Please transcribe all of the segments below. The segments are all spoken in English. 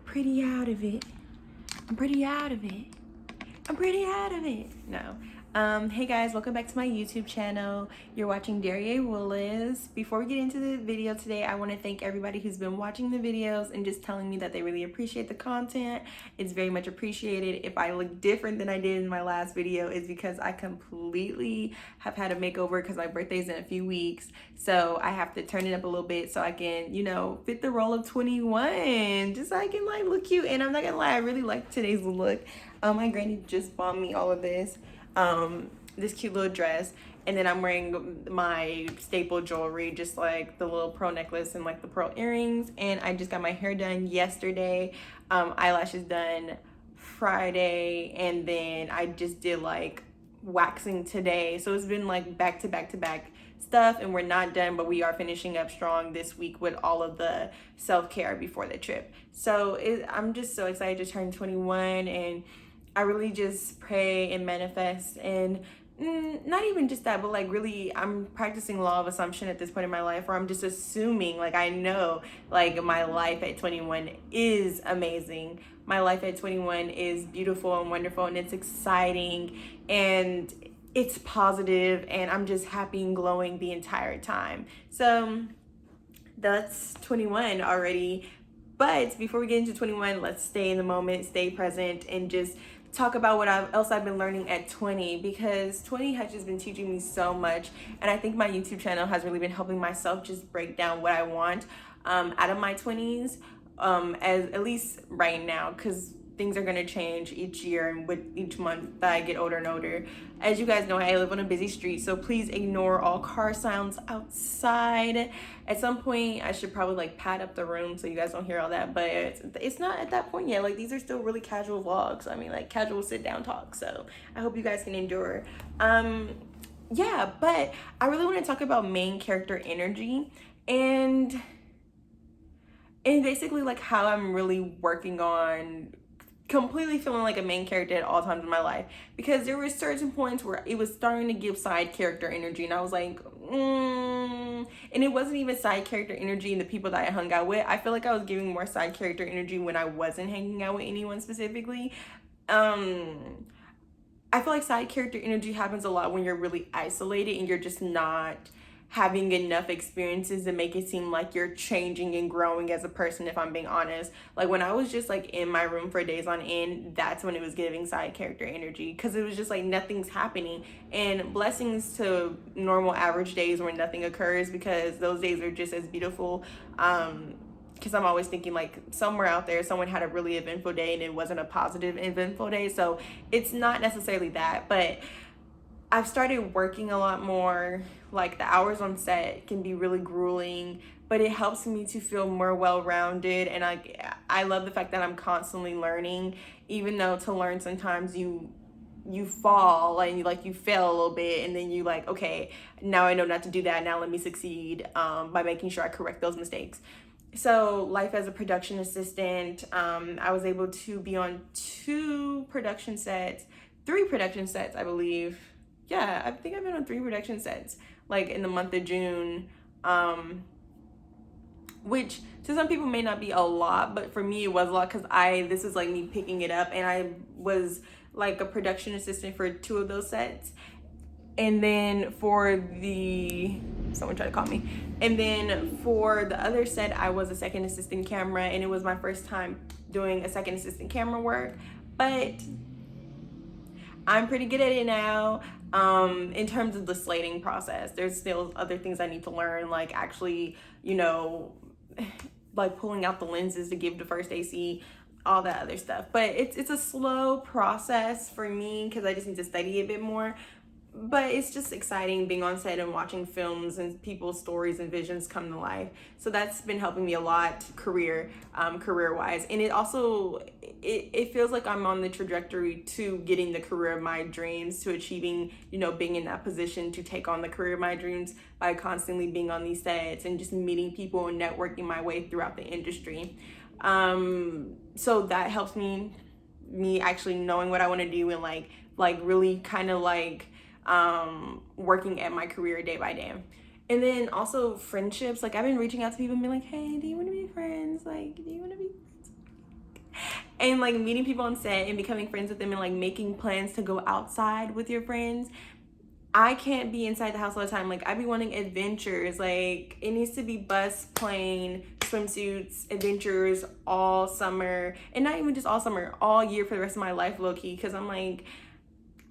pretty out of it. I'm pretty out of it. I'm pretty out of it. No. Hey guys, welcome back to my YouTube channel. You're watching Daria Willis. Before we get into the video today, I want to thank everybody who's been watching the videos and just telling me that they really appreciate the content. It's very much appreciated. If I look different than I did in my last video, it's because I completely have had a makeover because my birthday's in a few weeks. So I have to turn it up a little bit so I can, fit the role of 21. Just so I can look cute. And I'm not gonna lie, I really like today's look. My granny just bought me all of this cute little dress, and then I'm wearing my staple jewelry, just like the little pearl necklace and like the pearl earrings. And I just got my hair done yesterday, eyelashes done Friday, and then I just did like waxing today. So it's been like back to back to back stuff, and we're not done, but we are finishing up strong this week with all of the self-care before the trip. So I'm just so excited to turn 21, and I really just pray and manifest, and not even just that, but like really I'm practicing law of assumption at this point in my life, where I'm just assuming, like, I know like my life at 21 is amazing. My life at 21 is beautiful and wonderful, and it's exciting, and it's positive, and I'm just happy and glowing the entire time. So that's 21 already. But before we get into 21, let's stay in the moment, stay present, and just talk about what else I've been learning at 20, because 20 has just been teaching me so much. And I think my YouTube channel has really been helping myself just break down what I want out of my 20s, as at least right now, because things are going to change each year and with each month that I get older and older. As you guys know, I live on a busy street, so please ignore all car sounds outside. At some point, I should probably like pad up the room so you guys don't hear all that, but it's not at that point yet. Like, these are still really casual vlogs. I mean, like casual sit down talk. So I hope you guys can endure. Yeah, but I really want to talk about main character energy, and basically like how I'm really working on completely feeling like a main character at all times in my life, because there were certain points where it was starting to give side character energy, and I was like, and it wasn't even side character energy in the people that I hung out with. I feel like I was giving more side character energy when I wasn't hanging out with anyone specifically. I feel like side character energy happens a lot when you're really isolated and you're just not having enough experiences to make it seem like you're changing and growing as a person, if I'm being honest. Like, when I was just like in my room for days on end, that's when it was giving side character energy, because it was just like nothing's happening. And blessings to normal average days where nothing occurs, because those days are just as beautiful. Because I'm always thinking like somewhere out there someone had a really eventful day and it wasn't a positive eventful day. So it's not necessarily that, but I've started working a lot more. Like, the hours on set can be really grueling, but it helps me to feel more well-rounded. And I love the fact that I'm constantly learning, even though to learn sometimes you fall and you fail a little bit, and then you like, okay, now I know not to do that. Now let me succeed by making sure I correct those mistakes. So life as a production assistant, I was able to be on 3 production sets, I believe. Yeah, I think I've been on 3 production sets, like in the month of June, which to some people may not be a lot, but for me it was a lot, because this is like me picking it up, and I was like a production assistant for 2 of those sets. And then someone tried to call me. And then for the other set, I was a second assistant camera, and it was my first time doing a second assistant camera work, but I'm pretty good at it now. In terms of the slating process, there's still other things I need to learn, like actually, like pulling out the lenses to give the first AC, all that other stuff. But it's a slow process for me, because I just need to study a bit more. But it's just exciting being on set and watching films and people's stories and visions come to life. So that's been helping me a lot career-wise. And it also, it feels like I'm on the trajectory to getting the career of my dreams, to achieving, being in that position to take on the career of my dreams by constantly being on these sets and just meeting people and networking my way throughout the industry. So that helps me actually knowing what I want to do, and like really kind of like working at my career day by day. And then also friendships. Like, I've been reaching out to people and being like, hey, do you want to be friends? Like, do you want to be friends? And like meeting people on set and becoming friends with them and like making plans to go outside with your friends. I can't be inside the house all the time. Like I be wanting adventures. Like it needs to be bus, plane, swimsuits, adventures all summer, and not even just all summer, all year for the rest of my life, low key. Because I'm like,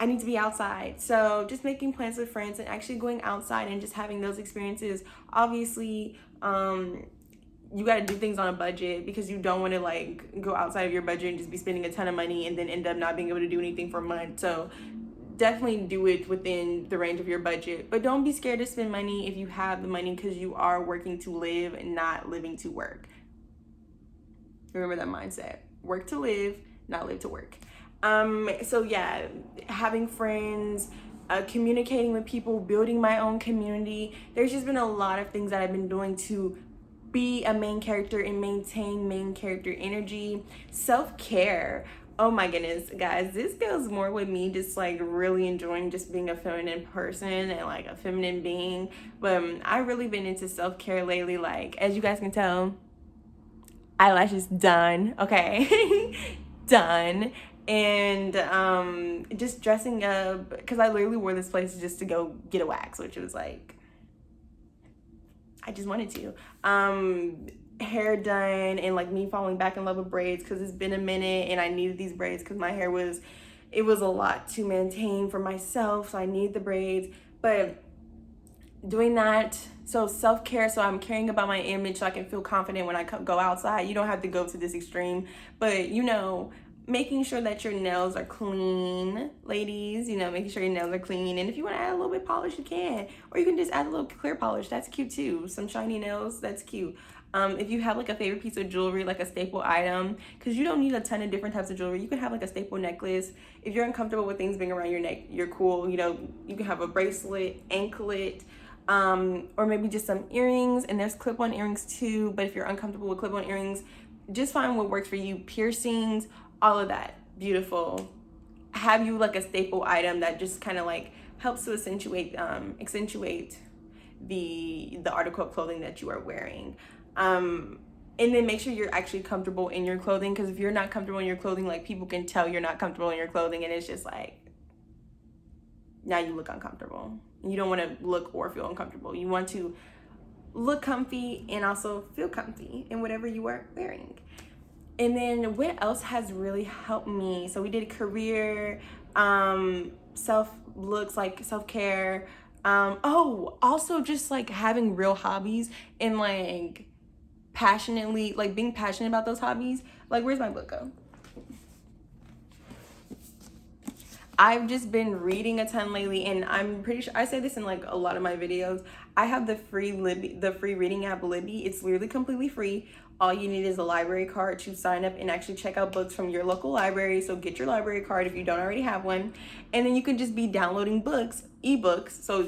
I need to be outside. So just making plans with friends and actually going outside and just having those experiences. Obviously, you got to do things on a budget because you don't want to like go outside of your budget and just be spending a ton of money and then end up not being able to do anything for a month. So definitely do it within the range of your budget, but don't be scared to spend money if you have the money, because you are working to live and not living to work. Remember that mindset: work to live, not live to work. So yeah, having friends, communicating with people, building my own community. There's just been a lot of things that I've been doing to be a main character and maintain main character energy. Self-care. Oh my goodness, guys, this goes more with me just like really enjoying just being a feminine person and like a feminine being. But I've really been into self-care lately. Like, as you guys can tell, eyelashes done, okay? Done. And just dressing up, because I literally wore this place just to go get a wax, which was like, I just wanted to. Hair done, and like me falling back in love with braids because it's been a minute and I needed these braids because my hair was, it was a lot to maintain for myself, so I need the braids. But doing that, so self-care, so I'm caring about my image so I can feel confident when I go outside. You don't have to go to this extreme, but you know, making sure that your nails are clean, ladies, you know, making sure your nails are clean. And if you want to add a little bit of polish, you can, or you can just add a little clear polish. That's cute too. Some shiny nails, that's cute. If you have like a favorite piece of jewelry, like a staple item, because you don't need a ton of different types of jewelry. You can have like a staple necklace. If you're uncomfortable with things being around your neck, you're cool. You know, you can have a bracelet, anklet, or maybe just some earrings. And there's clip-on earrings too. But if you're uncomfortable with clip-on earrings, just find what works for you. Piercings, all of that, beautiful. Have you like a staple item that just kind of like helps to accentuate the article of clothing that you are wearing. And then make sure you're actually comfortable in your clothing, because if you're not comfortable in your clothing, like people can tell you're not comfortable in your clothing, and it's just like, now you look uncomfortable. You don't want to look or feel uncomfortable. You want to look comfy and also feel comfy in whatever you are wearing. And then what else has really helped me? So we did career, looks like self-care. Also just like having real hobbies and like passionately, like being passionate about those hobbies. Like, where's my book go? I've just been reading a ton lately, and I'm pretty sure I say this in like a lot of my videos. I have the free reading app Libby. It's literally completely free. All you need is a library card to sign up and actually check out books from your local library. So get your library card if you don't already have one, and then you can just be downloading books, ebooks. So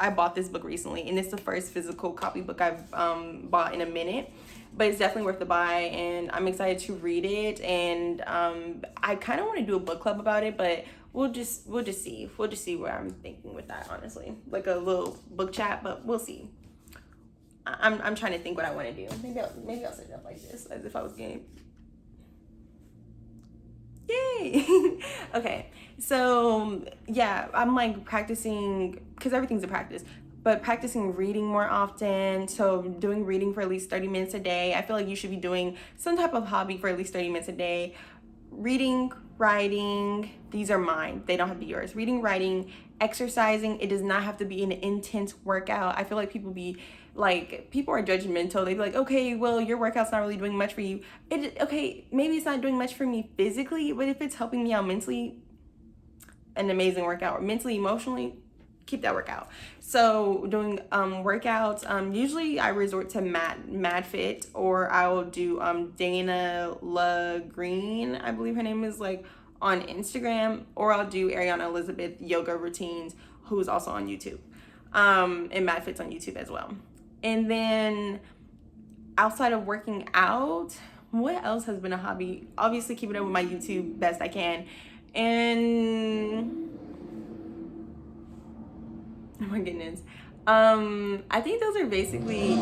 I bought this book recently, and it's the first physical copy book I've bought in a minute. But it's definitely worth the buy, and I'm excited to read it. And I kind of want to do a book club about it, but we'll just see. We'll just see where I'm thinking with that, honestly. Like a little book chat, but we'll see. I'm trying to think what I want to do. Maybe I'll set it up like this, as if I was game. Yay! Okay, so yeah, I'm like practicing, because everything's a practice. But practicing reading more often, so doing reading for at least 30 minutes a day. I feel like you should be doing some type of hobby for at least 30 minutes a day. Reading, writing, these are mine. They don't have to be yours. Reading, writing, exercising. It does not have to be an intense workout. I feel like people are judgmental. They be like, okay, well, your workout's not really doing much for you. Okay, maybe it's not doing much for me physically, but if it's helping me out mentally, an amazing workout. Or mentally, emotionally, keep that workout. So doing workouts, usually I resort to MadFit, or I will do Dana La Green, I believe her name is, like on Instagram, or I'll do Ariana Elizabeth yoga routines, who's also on YouTube, and MadFit's on YouTube as well. And then outside of working out, what else has been a hobby? Obviously keeping up with my YouTube best I can, and oh my goodness. I think those are basically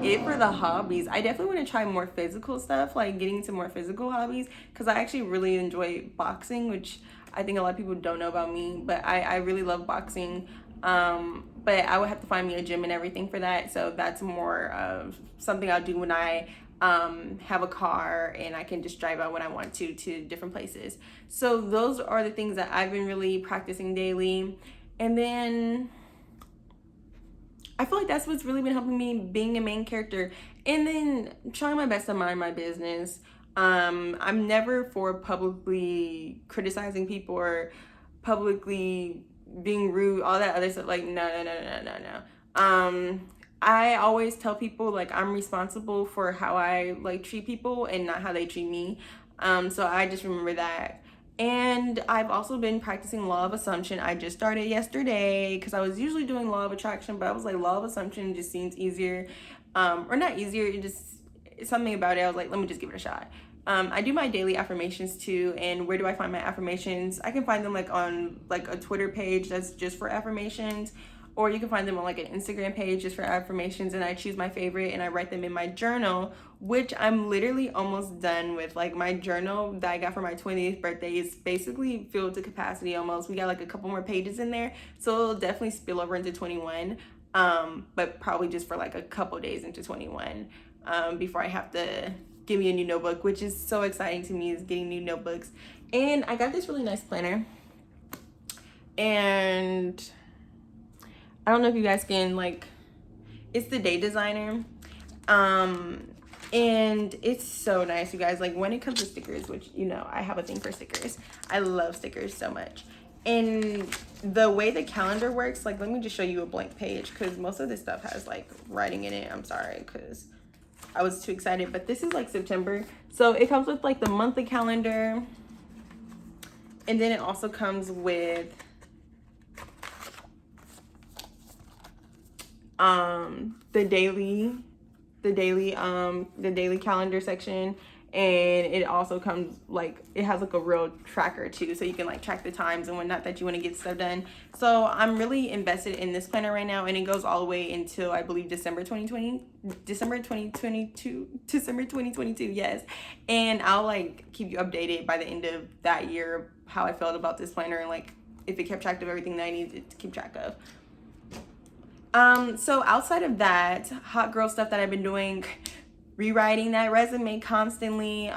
it for the hobbies. I definitely want to try more physical stuff, like getting into more physical hobbies, because I actually really enjoy boxing, which I think a lot of people don't know about me, but I really love boxing. But I would have to find me a gym and everything for that. So that's more of something I'll do when I have a car and I can just drive out when I want to different places. So those are the things that I've been really practicing daily. And then I feel like that's what's really been helping me being a main character, and then trying my best to mind my business. I'm never for publicly criticizing people or publicly being rude, all that other stuff. Like, no. I always tell people like I'm responsible for how I like treat people and not how they treat me. So I just remember that. And I've also been practicing law of assumption. I just started yesterday because I was usually doing law of attraction, but I was like, law of assumption just seems easier. Or not easier, it just something about it. I was like, let me just give it a shot. I do my daily affirmations too. And where do I find my affirmations? I can find them like on like a Twitter page that's just for affirmations, or you can find them on like an Instagram page just for affirmations, and I choose my favorite and I write them in my journal, which I'm literally almost done with. Like my journal that I got for my 20th birthday is basically filled to capacity almost. We got like a couple more pages in there, so it'll definitely spill over into 21, but probably just for like a couple days into 21, before I have to give me a new notebook, which is so exciting to me, is getting new notebooks. And I got this really nice planner, and I don't know if you guys can like, it's the Day Designer. And it's so nice, you guys. Like when it comes to stickers, which you know, I have a thing for stickers. I love stickers so much. And the way the calendar works, like let me just show you a blank page because most of this stuff has like writing in it. I'm sorry because I was too excited, but this is like September. So it comes with like the monthly calendar. And then it also comes with the daily calendar section, and it also comes like it has like a real tracker too, so you can like track the times and whatnot that you want to get stuff done. So I'm really invested in this planner right now, and it goes all the way until I believe December 2022, yes. And I'll like keep you updated by the end of that year how I felt about this planner and like if it kept track of everything that I needed to keep track of. So outside of that, hot girl stuff that I've been doing, rewriting that resume constantly,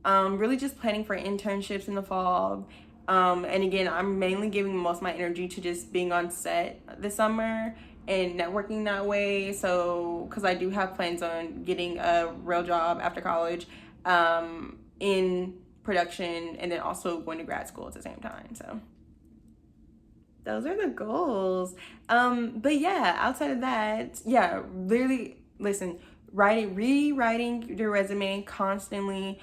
really just planning for internships in the fall. And again, I'm mainly giving most of my energy to just being on set this summer and networking that way. So, because I do have plans on getting a real job after college, in production, and then also going to grad school at the same time. So those are the goals. But yeah, outside of that, yeah, literally, listen, rewriting your resume constantly,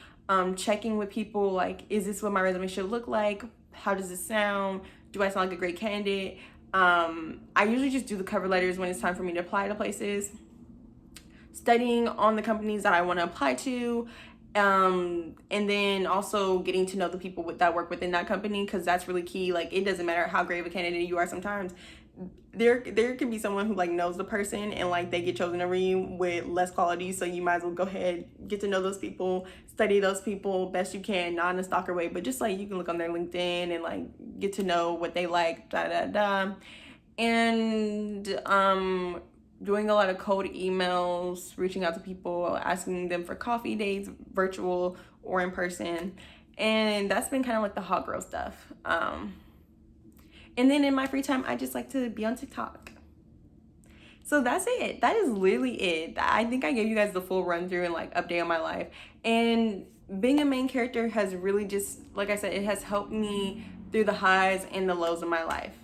checking with people, like, is this what my resume should look like? How does it sound? Do I sound like a great candidate? I usually just do the cover letters when it's time for me to apply to places, studying on the companies that I want to apply to, and then also getting to know the people that work within that company, because that's really key. Like it doesn't matter how great of a candidate you are, sometimes there can be someone who like knows the person and like they get chosen over you with less quality, so you might as well go ahead, get to know those people, study those people best you can, not in a stalker way, but just like you can look on their LinkedIn and like get to know what they like, and doing a lot of cold emails, reaching out to people, asking them for coffee dates, virtual or in person. And that's been kind of like the hot girl stuff. And then in my free time, I just like to be on TikTok. So that's it. That is literally it. I think I gave you guys the full run through and like update on my life. And being a main character has really just, like I said, it has helped me through the highs and the lows of my life.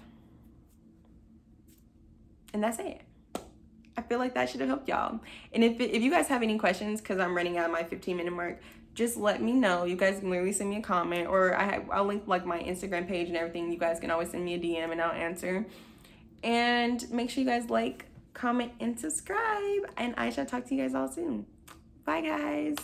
And that's it. I feel like that should have helped y'all. And if you guys have any questions, because I'm running out of my 15-minute mark, just let me know. You guys can literally send me a comment, or I'll link like my Instagram page and everything. You guys can always send me a DM and I'll answer. And make sure you guys like, comment, and subscribe. And I shall talk to you guys all soon. Bye, guys.